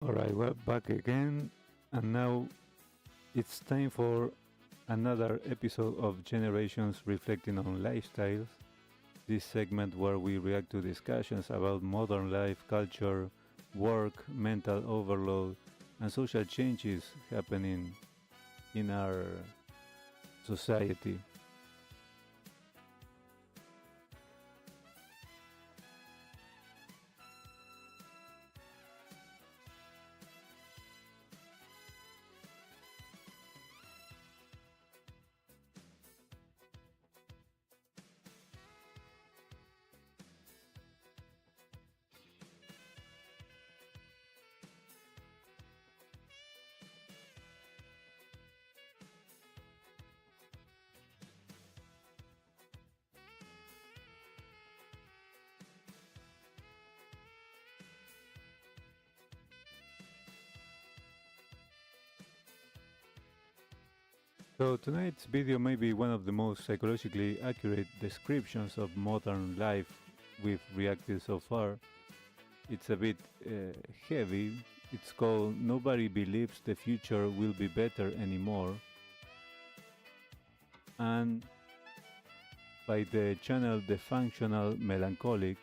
All right, we're back again, and now it's time for another episode of Generations Reflecting on Lifestyles. This segment where we react to discussions about modern life, culture, work, mental overload, and social changes happening in our society. So tonight's video may be one of the most psychologically accurate descriptions of modern life we've reacted so far. It's a bit heavy. It's called Nobody Believes the Future Will Be Better Anymore, and by the channel The Functional Melancholic.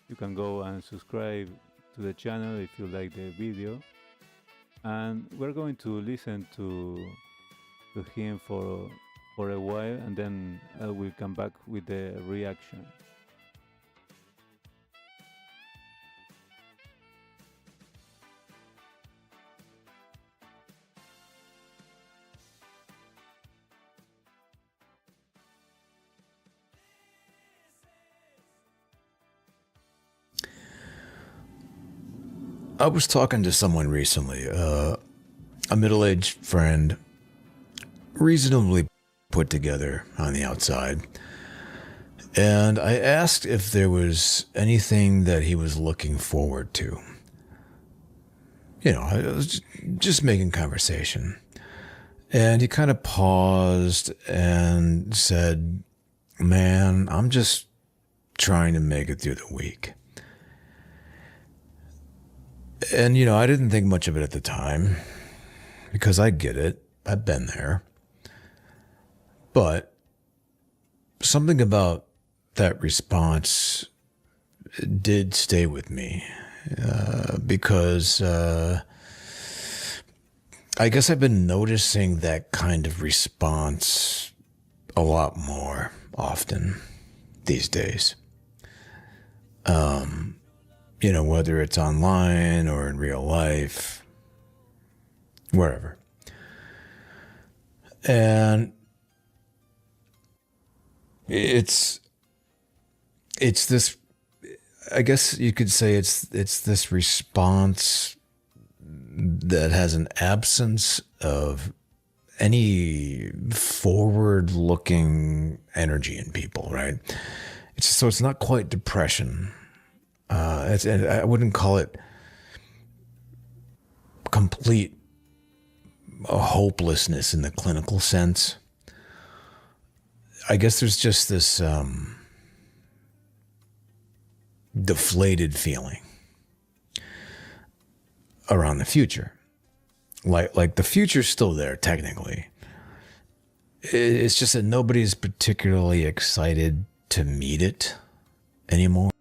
You can go and subscribe to the channel if you like the video. And we're going to listen to him for a while, and then I will come back with the reaction. I was talking to someone recently, a middle-aged friend, reasonably put together on the outside, and I asked if there was anything that he was looking forward to. I was just making conversation. And he kind of paused and said, "Man, I'm just trying to make it through the week." And, I didn't think much of it at the time because I get it. I've been there. But something about that response did stay with me because I guess I've been noticing that kind of response a lot more often these days. Whether it's online or in real life, wherever. And it's this, I guess you could say it's this response that has an absence of any forward-looking energy in people, right? It's not quite depression. I wouldn't call it complete hopelessness in the clinical sense. I guess there's just this deflated feeling around the future. Like the future's still there, technically. It's just that nobody's particularly excited to meet it anymore.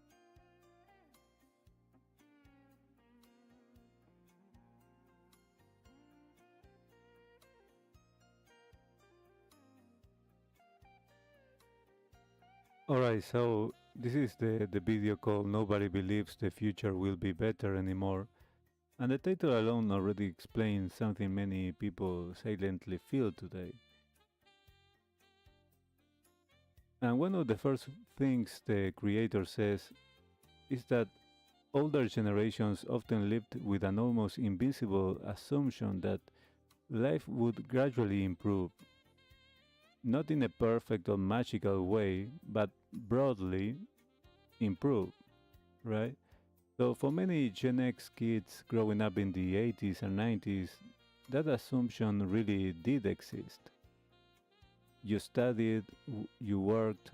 Alright, so this is the video called Nobody Believes the Future Will Be Better Anymore. And the title alone already explains something many people silently feel today. And one of the first things the creator says is that older generations often lived with an almost invincible assumption that life would gradually improve, not in a perfect or magical way, but broadly improve, right? So for many Gen X kids growing up in the 80s and 90s, that assumption really did exist. You studied, you worked,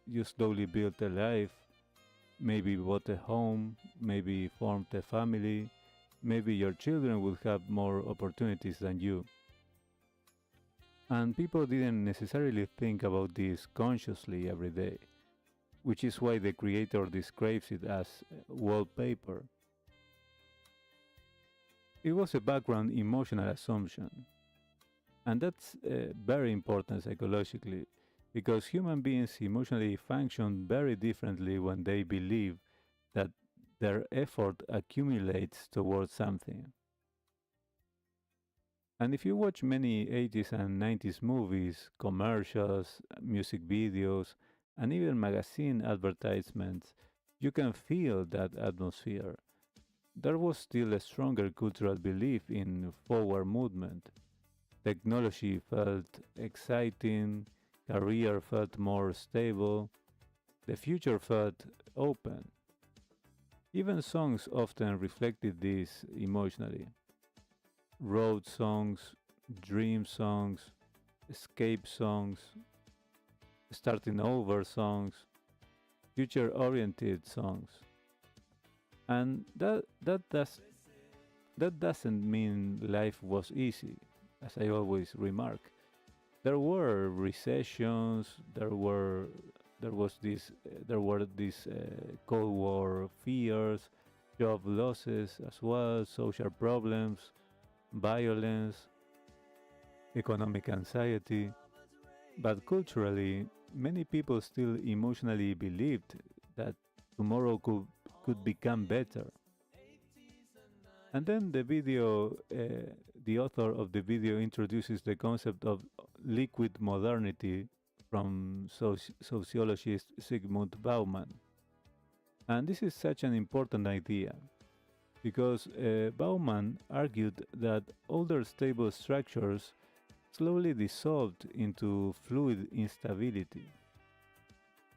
you slowly built a life, maybe bought a home, maybe formed a family, maybe your children will have more opportunities than you. And people didn't necessarily think about this consciously every day, which is why the creator describes it as wallpaper. It was a background emotional assumption, and that's very important psychologically because human beings emotionally function very differently when they believe that their effort accumulates towards something. And if you watch many 80s and 90s movies, commercials, music videos, and even magazine advertisements, you can feel that atmosphere. There was still a stronger cultural belief in forward movement. Technology felt exciting, career felt more stable, the future felt open. Even songs often reflected this emotionally. Road songs, dream songs, escape songs, starting over songs, future oriented songs. And that doesn't mean life was easy, as I always remark. There were recessions, there were these Cold War fears, job losses as well, social problems, violence, economic anxiety. But culturally, many people still emotionally believed that tomorrow could become better. And then the author of the video introduces the concept of liquid modernity from sociologist Sigmund Bauman. And this is such an important idea because Bauman argued that older stable structures slowly dissolved into fluid instability.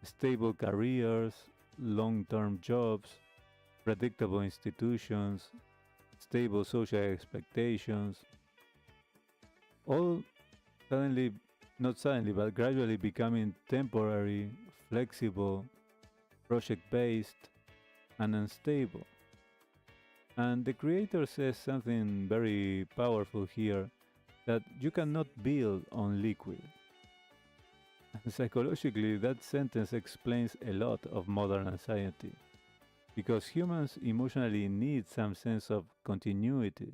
Stable careers, long term jobs, predictable institutions, stable social expectations, all suddenly, not suddenly, but gradually becoming temporary, flexible, project based, and unstable. And the creator says something very powerful here that you cannot build on liquid. And psychologically, that sentence explains a lot of modern anxiety because humans emotionally need some sense of continuity,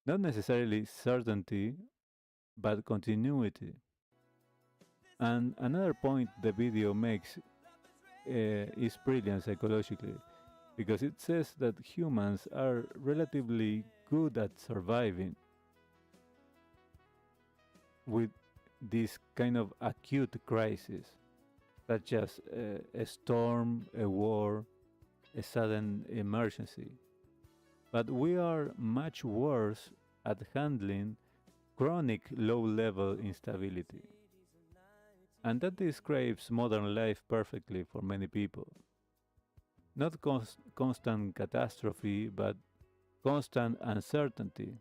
not necessarily certainty, but continuity. And another point the video makes is brilliant psychologically because it says that humans are relatively good at surviving with this kind of acute crisis, such as a storm, a war, a sudden emergency. But we are much worse at handling chronic low level instability. And that describes modern life perfectly for many people. Not constant catastrophe, but constant uncertainty.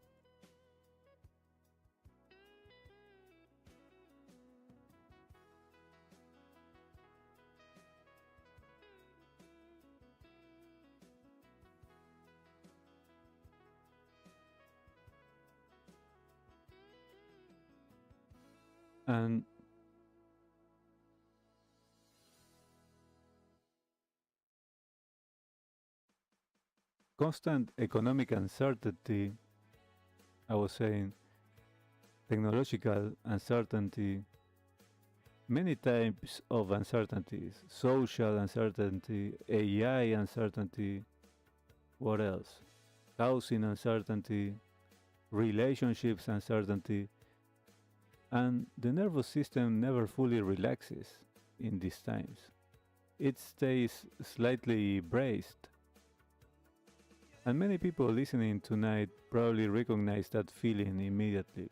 And constant economic uncertainty, I was saying, technological uncertainty, many types of uncertainties, social uncertainty, AI uncertainty, what else? Housing uncertainty, relationships uncertainty, and the nervous system never fully relaxes in these times. It stays slightly braced. And many people listening tonight probably recognize that feeling immediately.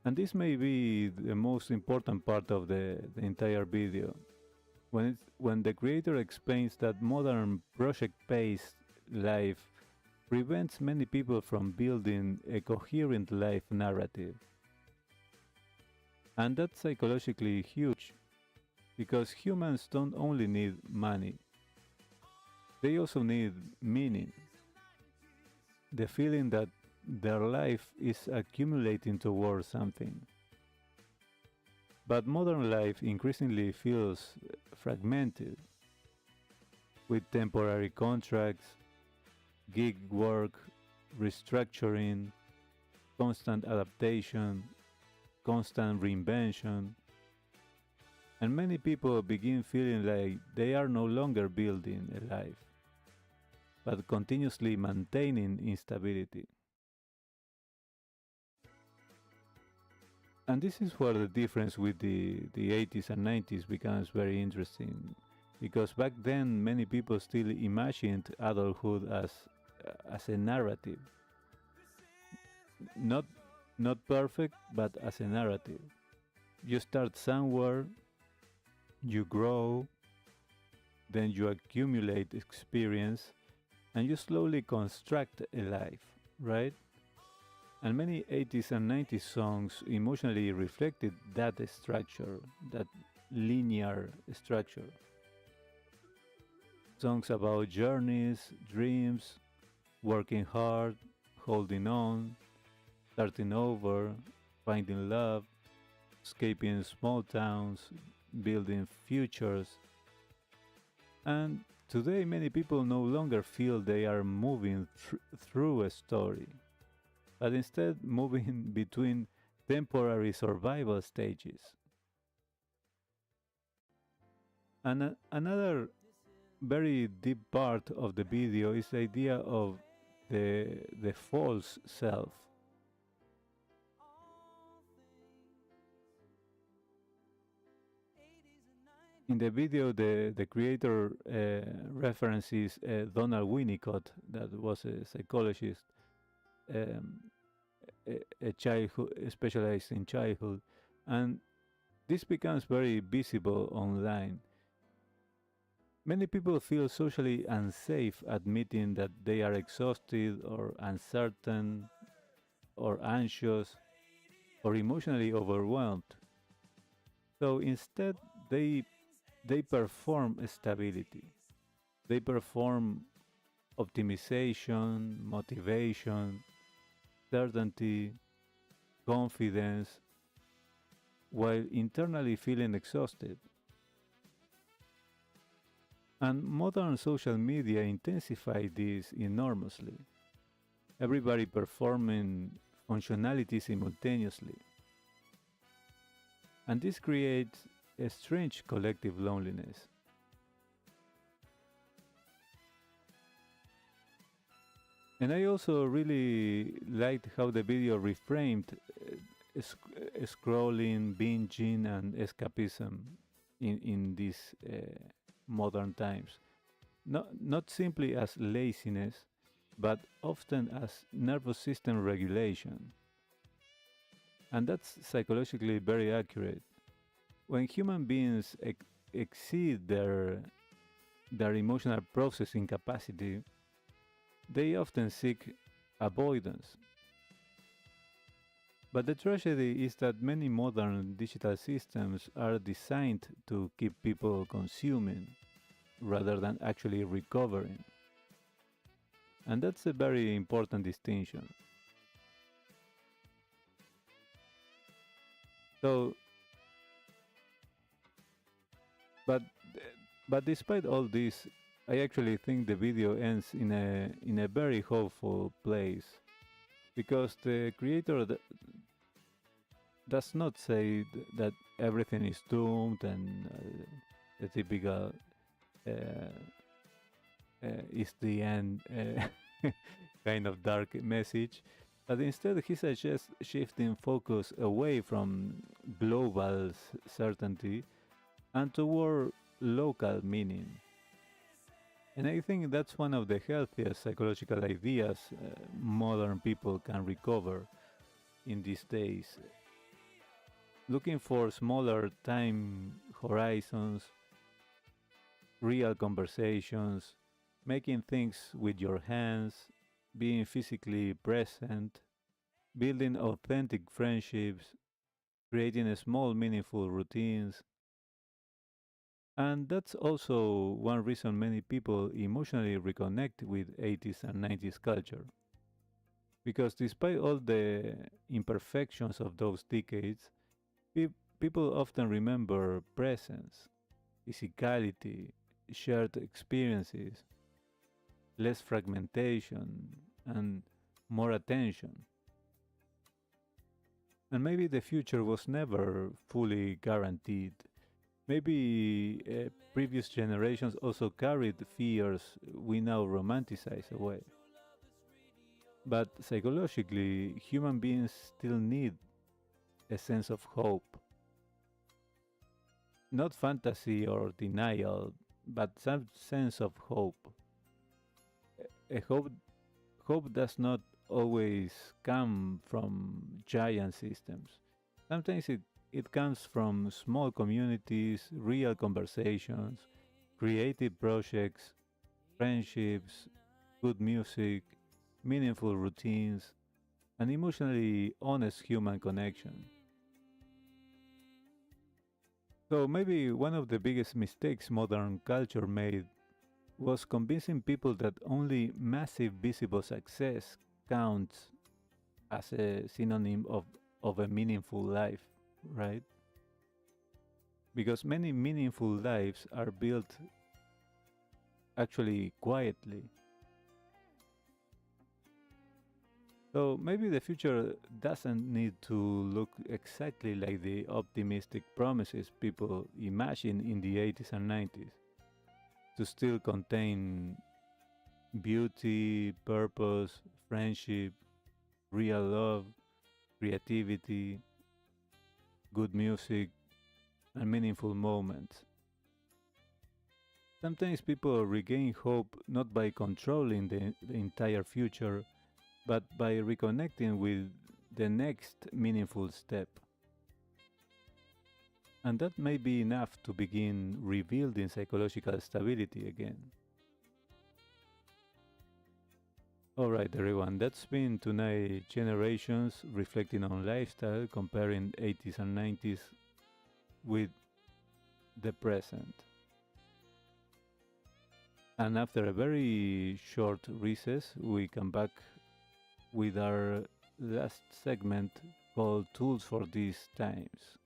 And this may be the most important part of the entire video. When the creator explains that modern project-based life prevents many people from building a coherent life narrative. And that's psychologically huge because humans don't only need money, They also need meaning, the feeling that their life is accumulating towards something. But modern life increasingly feels fragmented, with temporary contracts, gig work, restructuring, constant adaptation, constant reinvention, and many people begin feeling like they are no longer building a life, but continuously maintaining instability. And this is where the difference with the 80s and 90s becomes very interesting. Because back then, many people still imagined adulthood as a narrative. Not, not perfect, but as a narrative. You start somewhere, you grow, then you accumulate experience, and you slowly construct a life, right? And many 80s and 90s songs emotionally reflected that structure, that linear structure. Songs about journeys, dreams, working hard, holding on, starting over, finding love, escaping small towns, building futures. And today, many people no longer feel they are moving through a story, but instead moving between temporary survival stages. And another very deep part of the video is the idea of the false self. In the video, the creator references Donald Winnicott, that was a psychologist, um, a childhood specialized in childhood, and this becomes very visible online. Many people feel socially unsafe admitting that they are exhausted or uncertain or anxious or emotionally overwhelmed. So instead, they they perform stability. They perform optimization, motivation, certainty, confidence, while internally feeling exhausted. And modern social media intensify this enormously. Everybody performing functionality simultaneously. And this creates a strange collective loneliness. And I also really liked how the video reframed scrolling, binging, and escapism in these modern times. Not simply as laziness, but often as nervous system regulation. And that's psychologically very accurate. When human beings exceed their emotional processing capacity, they often seek avoidance. But the tragedy is that many modern digital systems are designed to keep people consuming rather than actually recovering. And that's a very important distinction. So, but but despite all this, I actually think the video ends in a very hopeful place because the creator does not say that everything is doomed and the typical uh, is the end kind of dark message. But instead, he suggests shifting focus away from global certainty and toward local meaning. And I think that's one of the healthiest psychological ideas modern people can recover in these days. Looking for smaller time horizons, real conversations, making things with your hands, being physically present, building authentic friendships, creating small meaningful routines. And that's also one reason many people emotionally reconnect with 80s and 90s culture. Because despite all the imperfections of those decades, pe- people often remember presence, physicality, shared experiences, less fragmentation, and more attention. And maybe the future was never fully guaranteed. Maybe previous generations also carried fears we now romanticize away. But psychologically, human beings still need a sense of hope. Not fantasy or denial, but some sense of hope. A hope does not always come from giant systems. Sometimes it comes from small communities, real conversations, creative projects, friendships, good music, meaningful routines, and emotionally honest human connection. So maybe one of the biggest mistakes modern culture made was convincing people that only massive visible success counts as a synonym of a meaningful life, right? Because many meaningful lives are built actually quietly. So maybe the future doesn't need to look exactly like the optimistic promises people imagine in the 80s and 90s to still contain beauty, purpose, friendship, real love, creativity, good music, and meaningful moments. Sometimes people regain hope not by controlling the entire future, but by reconnecting with the next meaningful step. And that may be enough to begin rebuilding psychological stability again. Alright, everyone, that's been tonight Generations reflecting on lifestyle, comparing 80s and 90s with the present. And after a very short recess, we come back with our last segment called Tools for These Times.